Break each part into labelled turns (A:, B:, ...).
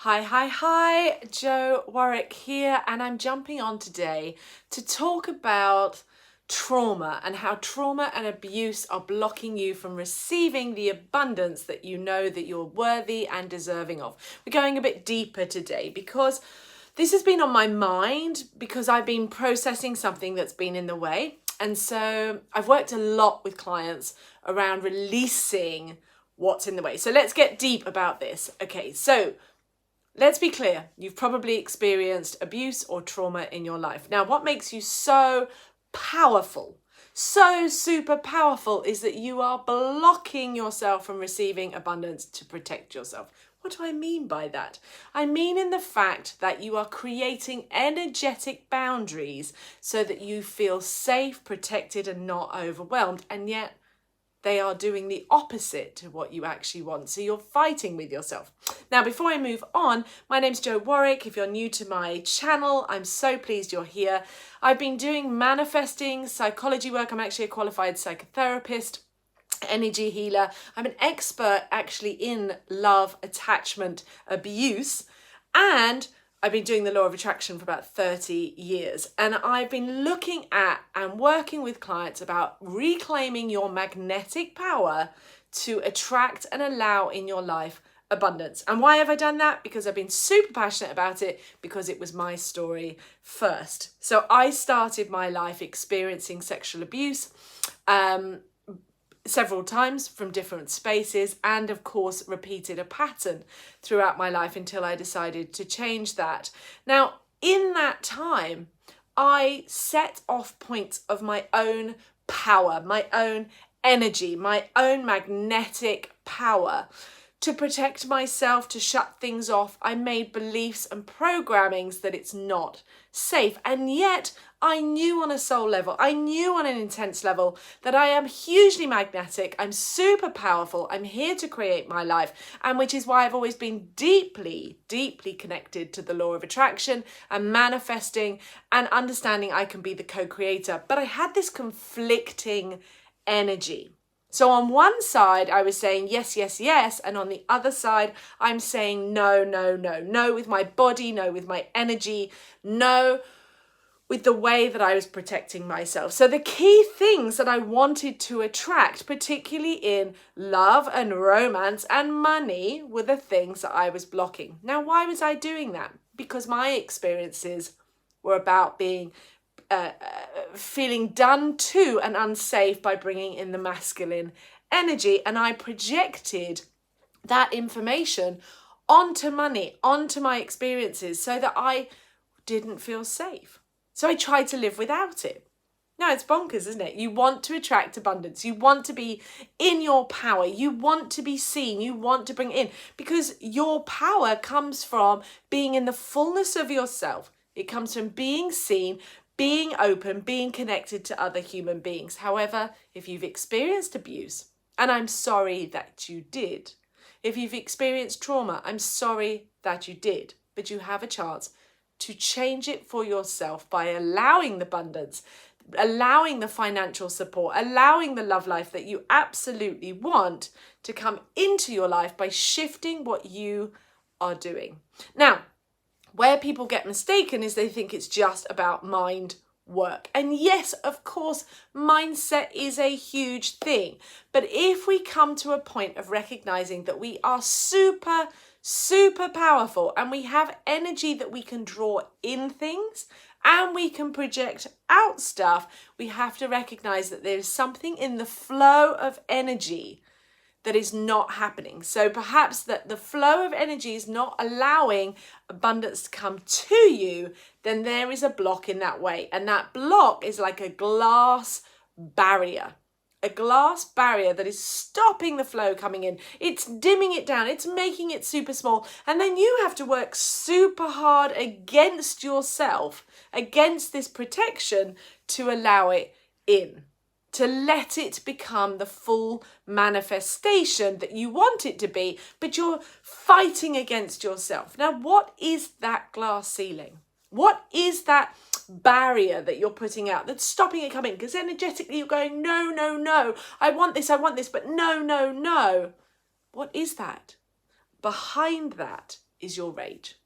A: Hi, Jo Warwick here, and I'm jumping on today to talk about trauma and how trauma and abuse are blocking you from receiving the abundance that you know that you're worthy and deserving of. We're going a bit deeper today because this has been on my mind because I've been processing something that's been in the way. And so I've worked a lot with clients around releasing what's in the way. So let's get deep about this. Okay, so let's be clear, you've probably experienced abuse or trauma in your life. Now, what makes you so powerful, so super powerful, is that you are blocking yourself from receiving abundance to protect yourself. What do I mean by that? I mean in the fact that you are creating energetic boundaries so that you feel safe, protected, and not overwhelmed, and yet they are doing the opposite to what you actually want. So you're fighting with yourself. Now, before I move on, my name's Jo Warwick. If you're new to my channel, I'm so pleased you're here. I've been doing manifesting psychology work. I'm actually a qualified psychotherapist, energy healer. I'm an expert actually in love, attachment, abuse, and I've been doing the law of attraction for about 30 years, and I've been looking at and working with clients about reclaiming your magnetic power to attract and allow in your life abundance. And why have I done that? Because I've been super passionate about it, because it was my story first. So I started my life experiencing sexual abuse several times from different spaces, and of course repeated a pattern throughout my life until I decided to change that. Now, in that time, I set off points of my own power, my own energy, my own magnetic power to protect myself, to shut things off. I made beliefs and programmings that it's not safe. And yet I knew on a soul level, I knew on an intense level that I am hugely magnetic. I'm super powerful. I'm here to create my life. And which is why I've always been deeply, deeply connected to the law of attraction and manifesting and understanding I can be the co-creator. But I had this conflicting energy. So on one side, I was saying yes, yes, yes. And on the other side, I'm saying no, no, no, no with my body, no with my energy, no with the way that I was protecting myself. So the key things that I wanted to attract, particularly in love and romance and money, were the things that I was blocking. Now, why was I doing that? Because my experiences were about being feeling done to and unsafe by bringing in the masculine energy, and I projected that information onto money, onto my experiences, so that I didn't feel safe. So I tried to live without it. Now, it's bonkers, isn't it? You want to attract abundance. You want to be in your power. You want to be seen. You want to bring it in, because your power comes from being in the fullness of yourself. It comes from being seen, being open, being connected to other human beings. However, if you've experienced abuse, and I'm sorry that you did, if you've experienced trauma, I'm sorry that you did, but you have a chance to change it for yourself by allowing the abundance, allowing the financial support, allowing the love life that you absolutely want to come into your life by shifting what you are doing. Now, where people get mistaken is they think it's just about mind work. And yes, of course, mindset is a huge thing. But if we come to a point of recognizing that we are super, super powerful and we have energy that we can draw in things and we can project out stuff, we have to recognize that there's something in the flow of energy that is not happening. So perhaps that the flow of energy is not allowing abundance to come to you, then there is a block in that way. And that block is like a glass barrier that is stopping the flow coming in. It's dimming it down. It's making it super small. And then you have to work super hard against yourself, against this protection, to allow it in, to let it become the full manifestation that you want it to be, but you're fighting against yourself. Now, what is that glass ceiling? What is that barrier that you're putting out that's stopping it coming? Because energetically you're going, no, no, no, I want this, but no, no, no. What is that? Behind that is your rage.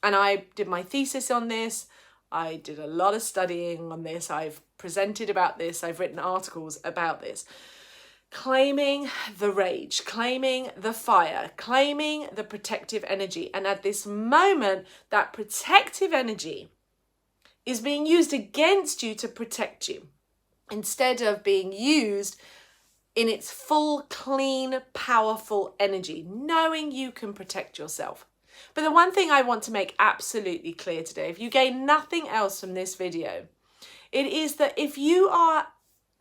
A: And I did my thesis on this. I did a lot of studying on this. I've presented about this. I've written articles about this. Claiming the rage, claiming the fire, claiming the protective energy. And at this moment, that protective energy is being used against you to protect you, instead of being used in its full, clean, powerful energy, knowing you can protect yourself. But the one thing I want to make absolutely clear today, if you gain nothing else from this video, it is that if you are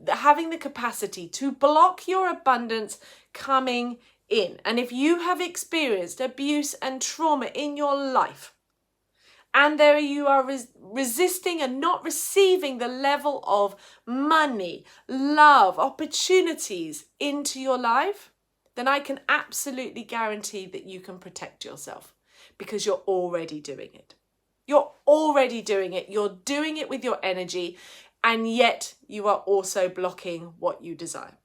A: having the capacity to block your abundance coming in, and if you have experienced abuse and trauma in your life, and there you are resisting and not receiving the level of money, love, opportunities into your life, then I can absolutely guarantee that you can protect yourself, because you're already doing it. You're already doing it. You're doing it with your energy, and yet you are also blocking what you desire.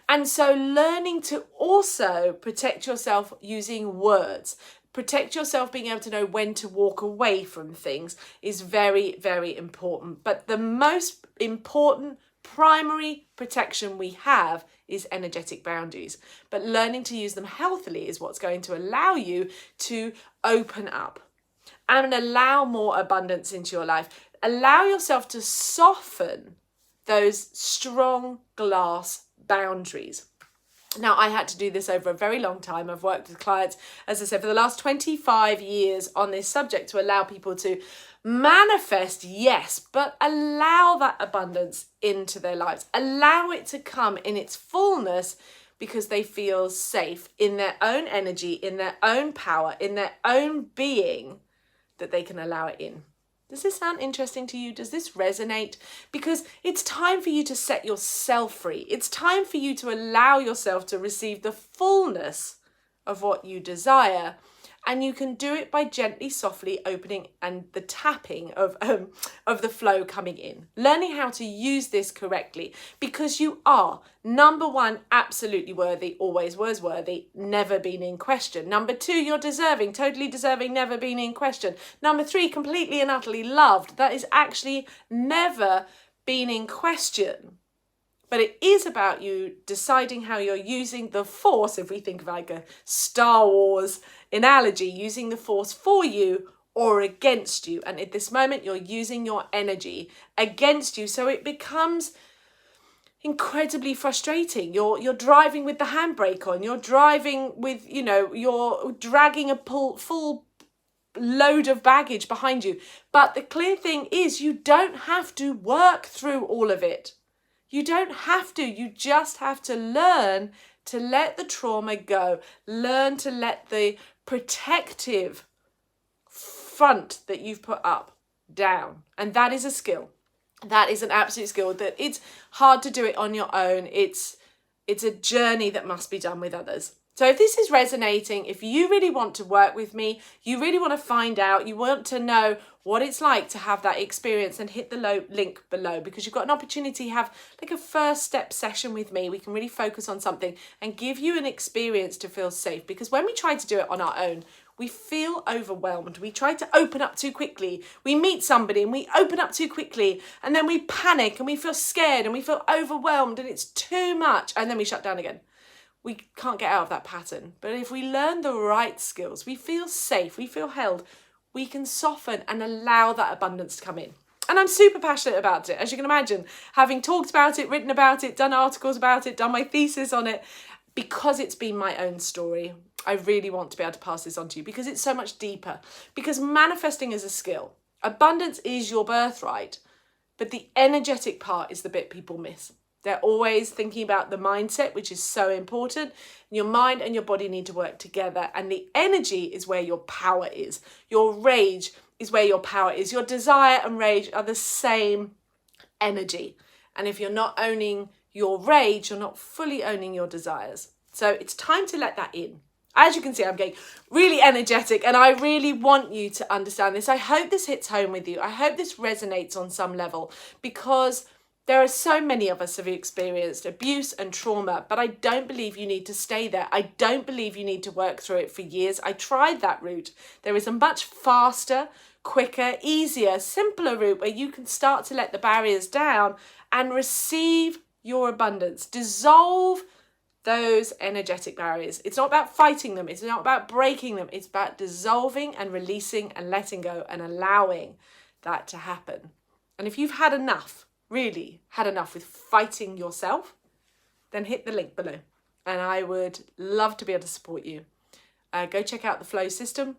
A: And so learning to also protect yourself using words, protect yourself being able to know when to walk away from things is very, very important. But the most important primary protection we have is energetic boundaries. But learning to use them healthily is what's going to allow you to open up and allow more abundance into your life. Allow yourself to soften those strong glass boundaries. Now, I had to do this over a very long time. I've worked with clients, as I said, for the last 25 years on this subject to allow people to manifest, yes, but allow that abundance into their lives. Allow it to come in its fullness because they feel safe in their own energy, in their own power, in their own being, that they can allow it in. Does this sound interesting to you? Does this resonate? Because it's time for you to set yourself free. It's time for you to allow yourself to receive the fullness of what you desire. And you can do it by gently, softly opening and the tapping of the flow coming in. Learning how to use this correctly, because you are, number one, absolutely worthy, always was worthy, never been in question. Number two, you're deserving, totally deserving, never been in question. Number three, completely and utterly loved. That is actually never been in question. But it is about you deciding how you're using the force, if we think of like a Star Wars analogy, using the force for you or against you. And at this moment, you're using your energy against you. So it becomes incredibly frustrating. You're driving with the handbrake on. You're driving with, you're dragging a full load of baggage behind you. But the clear thing is you don't have to work through all of it. You don't have to. You just have to learn to let the trauma go. Learn to let the protective front that you've put up down. And that is a skill. That is an absolute skill. That it's hard to do it on your own. It's a journey that must be done with others. So if this is resonating, if you really want to work with me, you really want to find out, you want to know what it's like to have that experience, and hit the link below, because you've got an opportunity to have like a first step session with me. We can really focus on something and give you an experience to feel safe, because when we try to do it on our own, we feel overwhelmed. We try to open up too quickly. We meet somebody and we open up too quickly, and then we panic and we feel scared and we feel overwhelmed and it's too much, and then we shut down again. We can't get out of that pattern. But if we learn the right skills, we feel safe, we feel held, we can soften and allow that abundance to come in. And I'm super passionate about it, as you can imagine, having talked about it, written about it, done articles about it, done my thesis on it, because it's been my own story. I really want to be able to pass this on to you, because it's so much deeper. Because manifesting is a skill. Abundance is your birthright, but the energetic part is the bit people miss. They're always thinking about the mindset, which is so important. Your mind and your body need to work together. And the energy is where your power is. Your rage is where your power is. Your desire and rage are the same energy. And if you're not owning your rage, you're not fully owning your desires. So it's time to let that in. As you can see, I'm getting really energetic, and I really want you to understand this. I hope this hits home with you. I hope this resonates on some level, because There are so many of us who have experienced abuse and trauma, but I don't believe you need to stay there. I don't believe you need to work through it for years. I tried that route. There is a much faster, quicker, easier, simpler route where you can start to let the barriers down and receive your abundance. Dissolve those energetic barriers. It's not about fighting them. It's not about breaking them. It's about dissolving and releasing and letting go and allowing that to happen. And if you've had enough, really had enough with fighting yourself, then hit the link below. And I would love to be able to support you. Go check out the Flow system.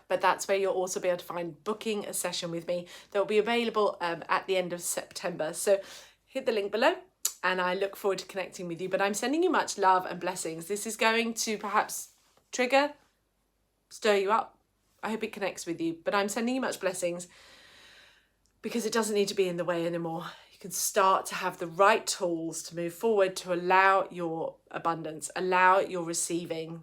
A: But that's where you'll also be able to find booking a session with me that will be available at the end of September. So hit the link below. And I look forward to connecting with you. But I'm sending you much love and blessings. This is going to perhaps trigger, stir you up. I hope it connects with you. But I'm sending you much blessings because it doesn't need to be in the way anymore. You can start to have the right tools to move forward to allow your abundance, allow your receiving